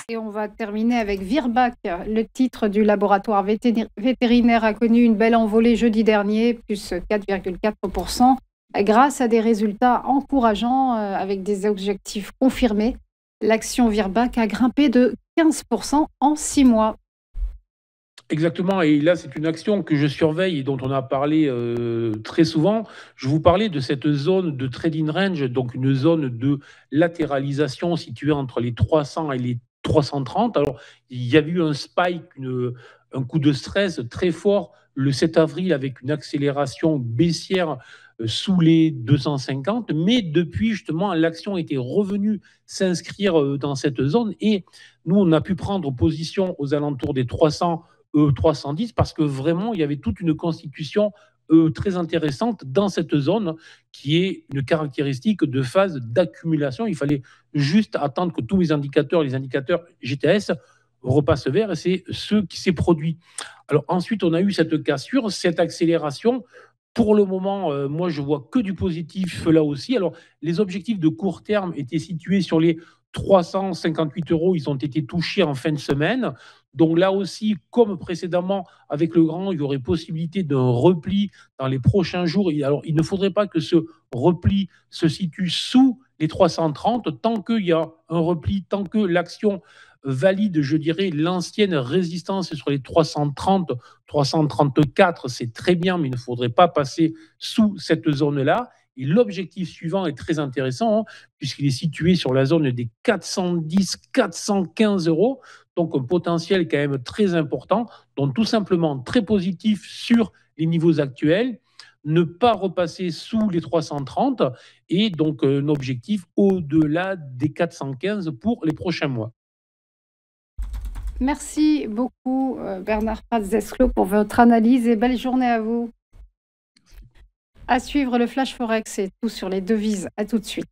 Et on va terminer avec Virbac. Le titre du laboratoire vétérinaire a connu une belle envolée jeudi dernier, plus 4,4%, grâce à des résultats encourageants avec des objectifs confirmés. L'action Virbac a grimpé de 15% en 6 mois. Exactement, et là, c'est une action que je surveille et dont on a parlé, très souvent. Je vous parlais de cette zone de trading range, donc une zone de latéralisation située entre les 300 et les 330. Alors, il y a eu un spike, un coup de stress très fort le 7 avril avec une accélération baissière, sous les 250, mais depuis justement, l'action était revenue s'inscrire, dans cette zone et nous, on a pu prendre position aux alentours des 300 310 parce que vraiment, il y avait toute une constitution très intéressante dans cette zone qui est une caractéristique de phase d'accumulation. Il fallait juste attendre que tous les indicateurs GTS repassent vert et c'est ce qui s'est produit. Alors ensuite, on a eu cette cassure, cette accélération. Pour le moment, moi, je vois que du positif là aussi. Alors, les objectifs de court terme étaient situés sur les 358 euros. Ils ont été touchés en fin de semaine. Donc là aussi, comme précédemment avec le grand, il y aurait possibilité d'un repli dans les prochains jours. Alors, il ne faudrait pas que ce repli se situe sous les 330 tant qu'il y a un repli, tant que l'action valide, je dirais, l'ancienne résistance sur les 330, 334, c'est très bien, mais il ne faudrait pas passer sous cette zone-là. Et l'objectif suivant est très intéressant, hein, puisqu'il est situé sur la zone des 410, 415 euros. Donc un potentiel quand même très important, donc tout simplement très positif sur les niveaux actuels, ne pas repasser sous les 330 et donc un objectif au-delà des 415 pour les prochains mois. Merci beaucoup Bernard Paz-Desclaux pour votre analyse et belle journée à vous. À suivre le Flash Forex et tout sur les devises. À tout de suite.